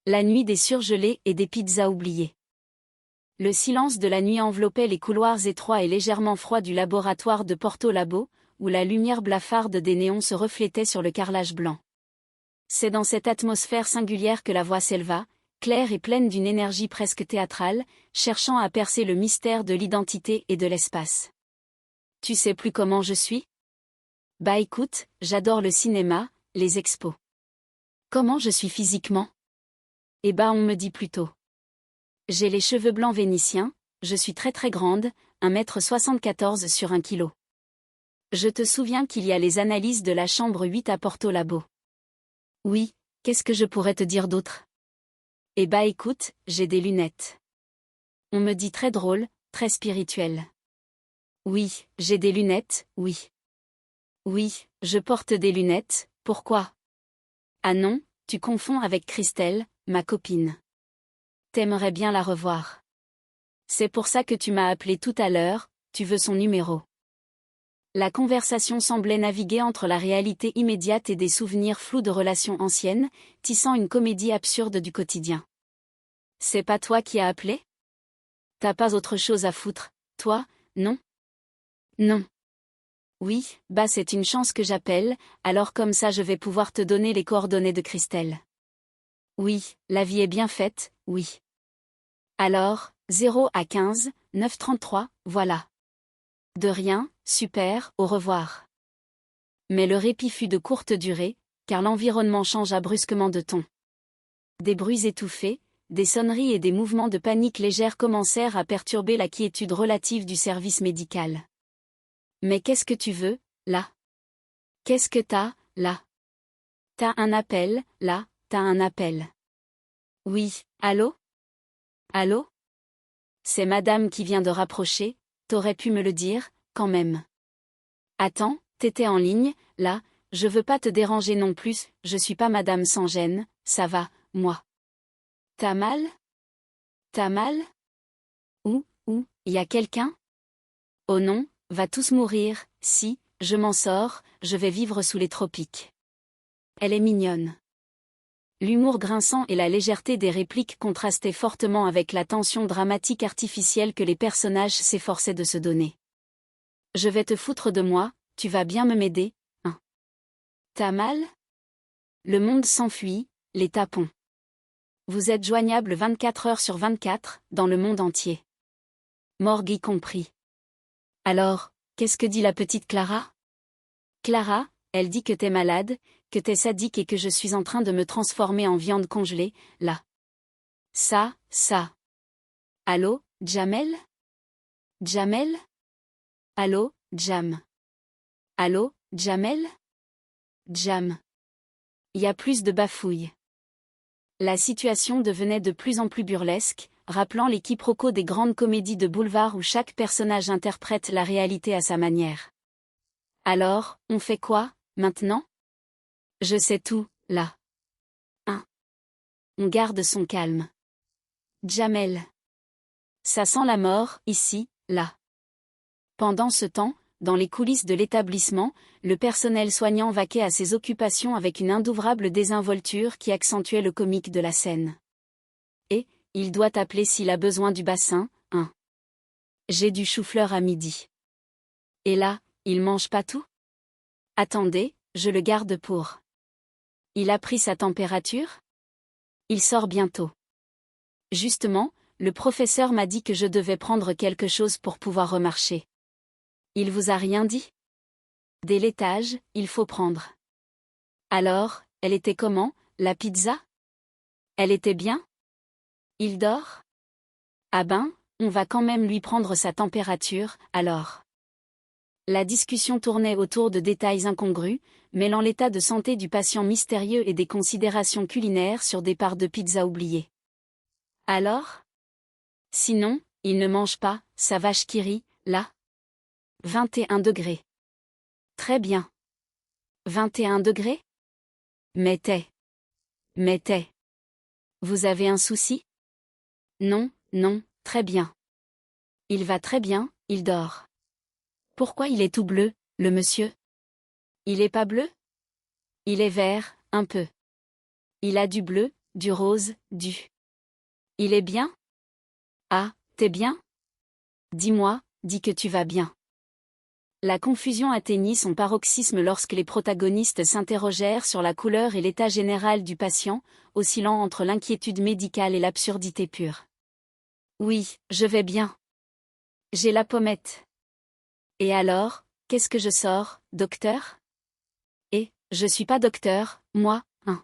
La nuit des surgelés et des pizzas oubliées. Le silence de la nuit enveloppait les couloirs étroits et légèrement froids du laboratoire de Porto Labo, où la lumière blafarde des néons se reflétait sur le carrelage blanc. C'est dans cette atmosphère singulière que la voix s'éleva, claire et pleine d'une énergie presque théâtrale, cherchant à percer le mystère de l'identité et de l'espace. Tu sais plus comment je suis? Bah écoute, j'adore le cinéma, les expos. Comment je suis physiquement? Eh bah on me dit plutôt. J'ai les cheveux blancs vénitiens, je suis très très grande, 1,74 m sur 1 kg. Je te souviens qu'il y a les analyses de la chambre 8 à Porto Labo. Oui, qu'est-ce que je pourrais te dire d'autre? Eh bah écoute, j'ai des lunettes. On me dit très drôle, très spirituel. Oui, j'ai des lunettes, oui. Oui, je porte des lunettes, pourquoi? Ah non, tu confonds avec Christelle, ma copine. T'aimerais bien la revoir. C'est pour ça que tu m'as appelé tout à l'heure, tu veux son numéro. La conversation semblait naviguer entre la réalité immédiate et des souvenirs flous de relations anciennes, tissant une comédie absurde du quotidien. C'est pas toi qui as appelé? T'as pas autre chose à foutre, toi, non? Non. Oui, bah c'est une chance que j'appelle, alors comme ça je vais pouvoir te donner les coordonnées de Christelle. Oui, la vie est bien faite, oui. Alors, 0 à 15, 9,33, voilà. De rien, super, au revoir. Mais le répit fut de courte durée, car l'environnement changea brusquement de ton. Des bruits étouffés, des sonneries et des mouvements de panique légère commencèrent à perturber la quiétude relative du service médical. Mais qu'est-ce que tu veux, là? Qu'est-ce que t'as, là? T'as un appel, là, t'as un appel. Oui, allô? Allô? C'est madame qui vient de rapprocher, t'aurais pu me le dire, quand même. Attends, t'étais en ligne, là, je veux pas te déranger non plus, je suis pas madame sans gêne, ça va, moi. T'as mal? T'as mal? Où, y a quelqu'un? Oh non, va tous mourir, si, je m'en sors, je vais vivre sous les tropiques. Elle est mignonne. L'humour grinçant et la légèreté des répliques contrastaient fortement avec la tension dramatique artificielle que les personnages s'efforçaient de se donner. Je vais te foutre de moi, tu vas bien me m'aider, hein? T'as mal? Le monde s'enfuit, les tapons. Vous êtes joignable 24 heures sur 24, dans le monde entier. Morgue y compris. Alors, qu'est-ce que dit la petite Clara? Clara, elle dit que t'es malade, que t'es sadique et que je suis en train de me transformer en viande congelée, là. Ça. Allô, Jamel? Jamel? Allô, Jam. Allô, Jamel? Jam. Y a plus de bafouilles. La situation devenait de plus en plus burlesque, rappelant les quiproquos des grandes comédies de boulevard où chaque personnage interprète la réalité à sa manière. Alors, on fait quoi, maintenant? Je sais tout, là. 1. On garde son calme. Jamel. Ça sent la mort, ici, là. Pendant ce temps, dans les coulisses de l'établissement, le personnel soignant vaquait à ses occupations avec une indouvrable désinvolture qui accentuait le comique de la scène. Et, il doit appeler s'il a besoin du bassin, hein. J'ai du chou-fleur à midi. Et là, il mange pas tout? Attendez, je le garde pour. Il a pris sa température? Il sort bientôt. Justement, le professeur m'a dit que je devais prendre quelque chose pour pouvoir remarcher. Il vous a rien dit? Dès l'étage, il faut prendre. Alors, elle était comment, la pizza? Elle était bien? Il dort? Ah ben, on va quand même lui prendre sa température, alors. La discussion tournait autour de détails incongrus, mêlant l'état de santé du patient mystérieux et des considérations culinaires sur des parts de pizza oubliées. Alors? Sinon, il ne mange pas, sa vache qui rit, là? 21 degrés. Très bien. 21 degrés? Mettez. Vous avez un souci? Non, très bien. Il va très bien, il dort. Pourquoi il est tout bleu, le monsieur? Il est pas bleu? Il est vert, un peu. Il a du bleu, du rose, du... Il est bien? Ah, t'es bien? Dis-moi, dis que tu vas bien. La confusion atteignit son paroxysme lorsque les protagonistes s'interrogèrent sur la couleur et l'état général du patient, oscillant entre l'inquiétude médicale et l'absurdité pure. Oui, je vais bien. J'ai la pommette. Et alors, qu'est-ce que je sors, docteur? Et, je suis pas docteur, moi, hein.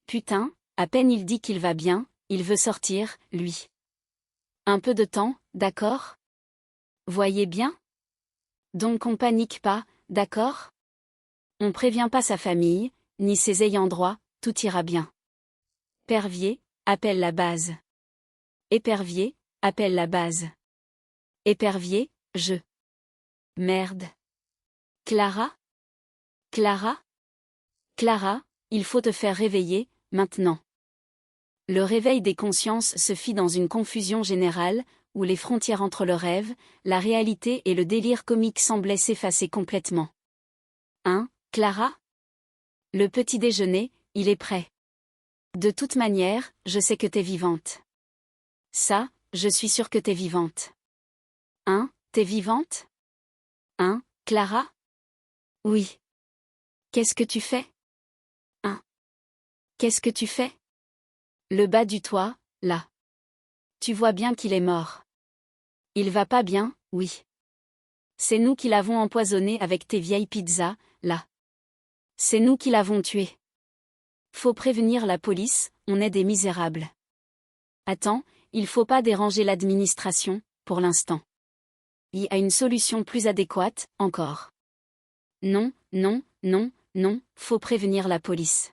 Putain, à peine il dit qu'il va bien, il veut sortir, lui. Un peu de temps, d'accord? Voyez bien? Donc on panique pas, d'accord? On prévient pas sa famille, ni ses ayants droit, tout ira bien. Pervier, appelle la base. Épervier, appelle la base. Épervier, je. Merde. Clara? Clara? Clara, il faut te faire réveiller, maintenant. Le réveil des consciences se fit dans une confusion générale, où les frontières entre le rêve, la réalité et le délire comique semblaient s'effacer complètement. Hein, Clara? Le petit déjeuner, il est prêt. De toute manière, je sais que t'es vivante. Ça, je suis sûre que t'es vivante. Hein, t'es vivante? Hein, Clara? Oui. Qu'est-ce que tu fais? Hein? Qu'est-ce que tu fais? Le bas du toit, là. Tu vois bien qu'il est mort. Il va pas bien, oui. C'est nous qui l'avons empoisonné avec tes vieilles pizzas, là. C'est nous qui l'avons tué. Faut prévenir la police, on est des misérables. Attends, il faut pas déranger l'administration, pour l'instant. Il y a une solution plus adéquate, encore. Non, non, non, non, faut prévenir la police.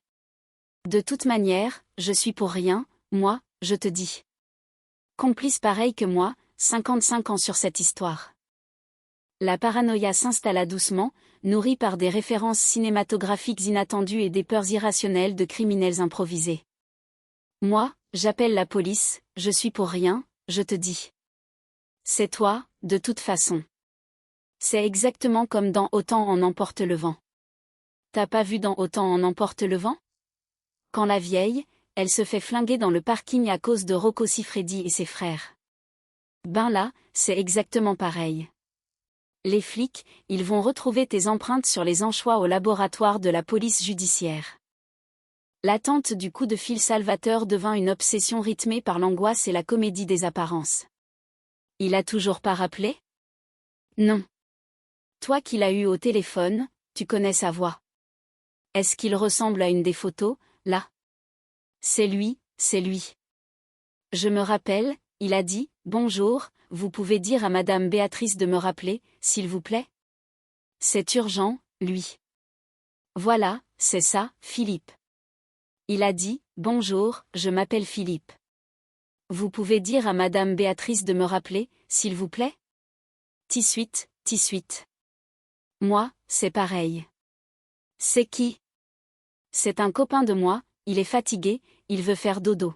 De toute manière, je suis pour rien, moi, je te dis. Complice pareil que moi, 55 ans sur cette histoire. La paranoïa s'installa doucement, nourrie par des références cinématographiques inattendues et des peurs irrationnelles de criminels improvisés. Moi, j'appelle la police, je suis pour rien, je te dis. C'est toi, de toute façon. C'est exactement comme dans Autant en emporte le vent. T'as pas vu dans Autant en emporte le vent? Quand la vieille, elle se fait flinguer dans le parking à cause de Rocco Siffredi et ses frères. Ben là, c'est exactement pareil. Les flics, ils vont retrouver tes empreintes sur les anchois au laboratoire de la police judiciaire. L'attente du coup de fil salvateur devint une obsession rythmée par l'angoisse et la comédie des apparences. Il a toujours pas rappelé? Non. Toi qui l'as eu au téléphone, tu connais sa voix. Est-ce qu'il ressemble à une des photos, là? C'est lui, c'est lui. Je me rappelle, il a dit, « Bonjour, vous pouvez dire à Madame Béatrice de me rappeler, s'il vous plaît ?» C'est urgent, lui. Voilà, c'est ça, Philippe. Il a dit, « Bonjour, je m'appelle Philippe. Vous pouvez dire à Madame Béatrice de me rappeler, s'il vous plaît ?» Tissuite, tissuite. Moi, c'est pareil. C'est qui? C'est un copain de moi, il est fatigué, il veut faire dodo.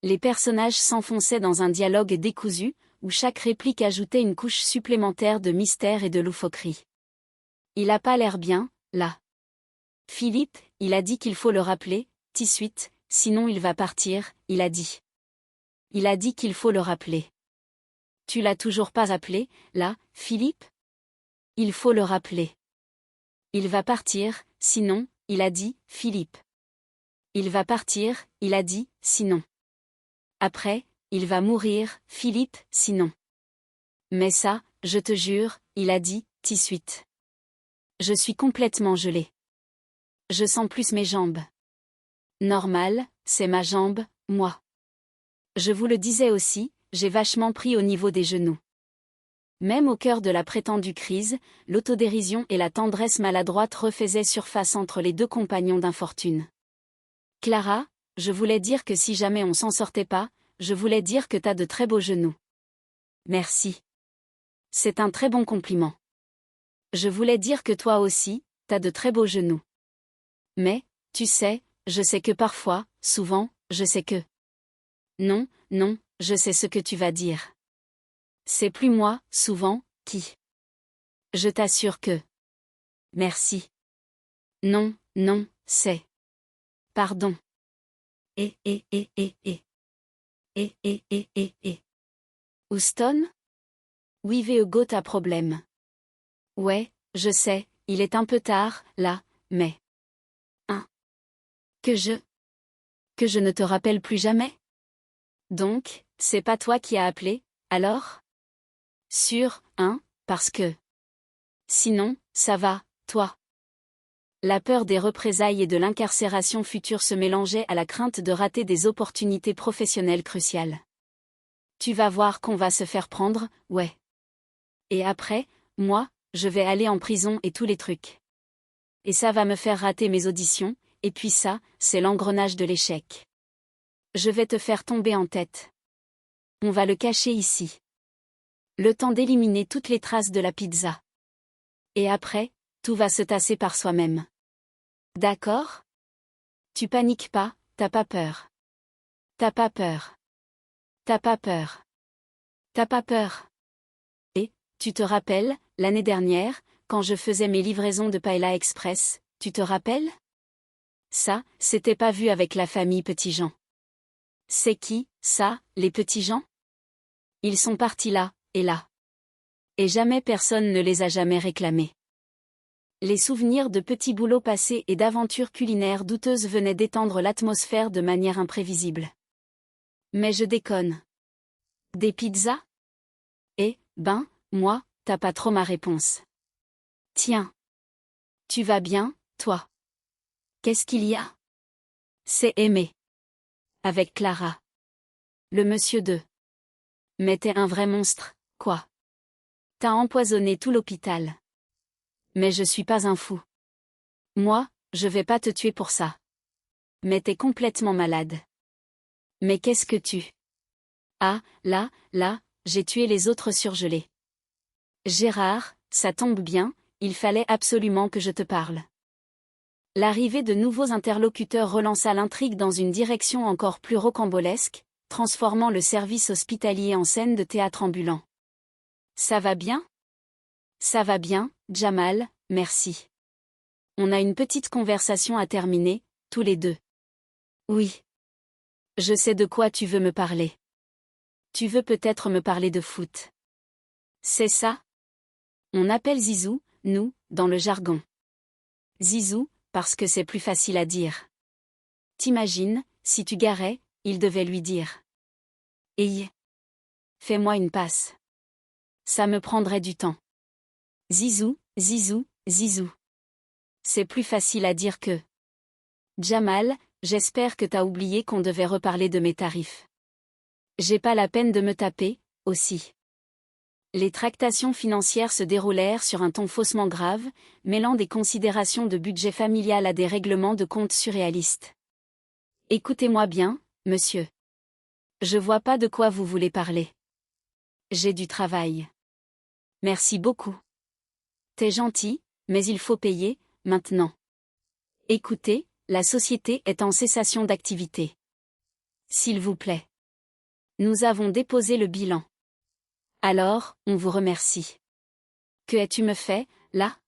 Les personnages s'enfonçaient dans un dialogue décousu, où chaque réplique ajoutait une couche supplémentaire de mystère et de loufoquerie. Il a pas l'air bien, là. Philippe, il a dit qu'il faut le rappeler, tissuite, sinon il va partir, il a dit. Il a dit qu'il faut le rappeler. Tu l'as toujours pas appelé, là, Philippe? Il faut le rappeler. Il va partir, sinon, il a dit, Philippe. Il va partir, il a dit, sinon. Après, il va mourir, Philippe, sinon. Mais ça, je te jure, il a dit, tissuite. Je suis complètement gelé. Je sens plus mes jambes. Normal, c'est ma jambe, moi. Je vous le disais aussi, j'ai vachement pris au niveau des genoux. Même au cœur de la prétendue crise, l'autodérision et la tendresse maladroite refaisaient surface entre les deux compagnons d'infortune. Clara, je voulais dire que si jamais on s'en sortait pas, je voulais dire que t'as de très beaux genoux. Merci. C'est un très bon compliment. Je voulais dire que toi aussi, t'as de très beaux genoux. Mais, tu sais, je sais que parfois, souvent, je sais que... Non, non, je sais ce que tu vas dire. C'est plus moi, souvent, qui... Je t'assure que... Merci. Non, non, c'est... Pardon. Houston? Oui, got un problème. Ouais, je sais, il est un peu tard, là, mais... Hein? Que je ne te rappelle plus jamais? Donc, c'est pas toi qui as appelé, alors? Sûr, hein, parce que... Sinon, ça va, toi. La peur des représailles et de l'incarcération future se mélangeait à la crainte de rater des opportunités professionnelles cruciales. Tu vas voir qu'on va se faire prendre, ouais. Et après, moi, je vais aller en prison et tous les trucs. Et ça va me faire rater mes auditions, et puis ça, c'est l'engrenage de l'échec. Je vais te faire tomber en tête. On va le cacher ici. Le temps d'éliminer toutes les traces de la pizza. Et après, tout va se tasser par soi-même. D'accord? Tu paniques pas, t'as pas peur. T'as pas peur. T'as pas peur. T'as pas peur. Et, tu te rappelles, l'année dernière, quand je faisais mes livraisons de Paella Express, tu te rappelles? Ça, c'était pas vu avec la famille Petitjean. C'est qui, ça, les Petitjean? Ils sont partis là, et là. Et jamais personne ne les a jamais réclamés. Les souvenirs de petits boulots passés et d'aventures culinaires douteuses venaient d'étendre l'atmosphère de manière imprévisible. Mais je déconne. Des pizzas? Eh, ben, moi, t'as pas trop ma réponse. Tiens. Tu vas bien, toi? Qu'est-ce qu'il y a? C'est Aimé. Avec Clara. Le monsieur de. Mais t'es un vrai monstre, quoi. T'as empoisonné tout l'hôpital. Mais je suis pas un fou. Moi, je vais pas te tuer pour ça. Mais t'es complètement malade. Mais qu'est-ce que tu... Ah, là, j'ai tué les autres surgelés. Gérard, ça tombe bien, il fallait absolument que je te parle. L'arrivée de nouveaux interlocuteurs relança l'intrigue dans une direction encore plus rocambolesque, transformant le service hospitalier en scène de théâtre ambulant. Ça va bien? Ça va bien, Jamal, merci. On a une petite conversation à terminer, tous les deux. Oui. Je sais de quoi tu veux me parler. Tu veux peut-être me parler de foot. C'est ça? On appelle Zizou, nous, dans le jargon. Zizou, parce que c'est plus facile à dire. T'imagines, si tu garais, il devait lui dire. Hey. Fais-moi une passe. Ça me prendrait du temps. Zizou, Zizou, Zizou. C'est plus facile à dire que... Jamal, j'espère que t'as oublié qu'on devait reparler de mes tarifs. J'ai pas la peine de me taper, aussi. Les tractations financières se déroulèrent sur un ton faussement grave, mêlant des considérations de budget familial à des règlements de comptes surréalistes. Écoutez-moi bien, monsieur. Je vois pas de quoi vous voulez parler. J'ai du travail. Merci beaucoup. T'es gentil, mais il faut payer, maintenant. Écoutez, la société est en cessation d'activité. S'il vous plaît. Nous avons déposé le bilan. Alors, on vous remercie. Que as-tu me fait, là?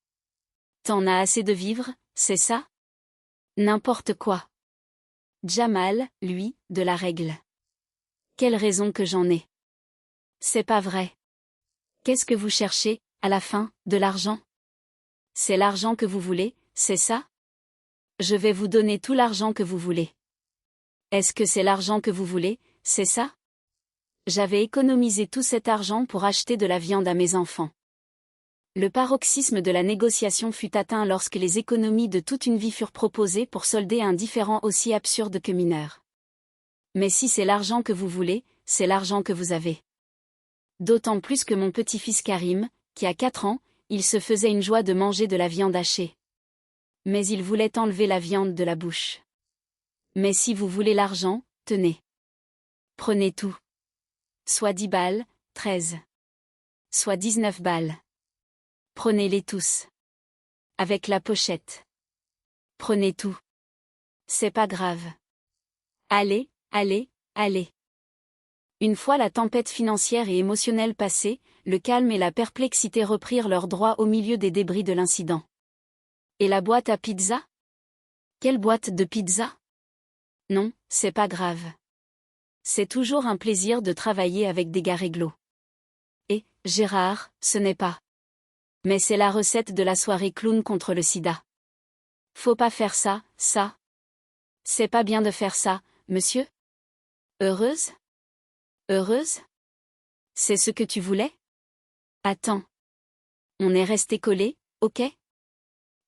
T'en as assez de vivre, c'est ça? N'importe quoi. Jamal, lui, de la règle. Quelle raison que j'en ai. C'est pas vrai. Qu'est-ce que vous cherchez, à la fin, de l'argent? C'est l'argent que vous voulez, c'est ça? Je vais vous donner tout l'argent que vous voulez. Est-ce que c'est l'argent que vous voulez, c'est ça? J'avais économisé tout cet argent pour acheter de la viande à mes enfants. Le paroxysme de la négociation fut atteint lorsque les économies de toute une vie furent proposées pour solder un différend aussi absurde que mineur. Mais si c'est l'argent que vous voulez, c'est l'argent que vous avez. D'autant plus que mon petit-fils Karim, qui a 4 ans, il se faisait une joie de manger de la viande hachée. Mais il voulait enlever la viande de la bouche. Mais si vous voulez l'argent, tenez. Prenez tout. Soit 10 balles, 13. Soit 19 balles. Prenez-les tous. Avec la pochette. Prenez tout. C'est pas grave. Allez, allez, allez. Une fois la tempête financière et émotionnelle passée, le calme et la perplexité reprirent leur droit au milieu des débris de l'incident. Et la boîte à pizza? Quelle boîte de pizza? Non, c'est pas grave. C'est toujours un plaisir de travailler avec des gars réglo. Et, Gérard, ce n'est pas. Mais c'est la recette de la soirée clown contre le sida. Faut pas faire ça, ça. C'est pas bien de faire ça, monsieur? Heureuse? Heureuse? C'est ce que tu voulais? Attends. On est resté collés, ok?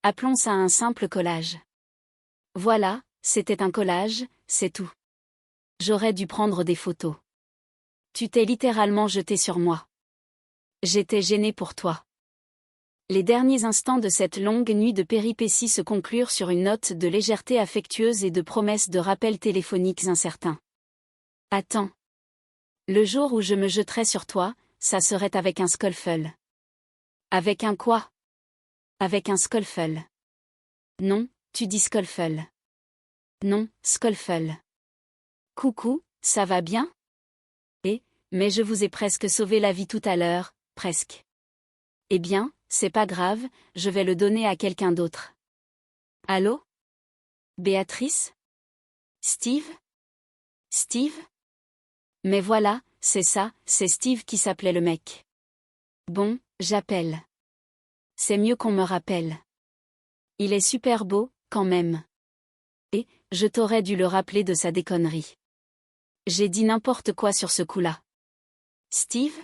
Appelons ça un simple collage. Voilà, c'était un collage, c'est tout. J'aurais dû prendre des photos. Tu t'es littéralement jeté sur moi. J'étais gênée pour toi. Les derniers instants de cette longue nuit de péripéties se conclurent sur une note de légèreté affectueuse et de promesses de rappels téléphoniques incertains. Attends. Le jour où je me jetterais sur toi, ça serait avec un scuffle. Avec un quoi? Avec un scuffle. Non, tu dis scuffle. Non, scuffle. Coucou, ça va bien? Mais je vous ai presque sauvé la vie tout à l'heure, presque. Eh bien, c'est pas grave, je vais le donner à quelqu'un d'autre. Allô? Béatrice? Steve? Steve? Mais voilà, c'est ça, c'est Steve qui s'appelait le mec. Bon, j'appelle. C'est mieux qu'on me rappelle. Il est super beau, quand même. Et, je t'aurais dû le rappeler de sa déconnerie. J'ai dit n'importe quoi sur ce coup-là. Steve?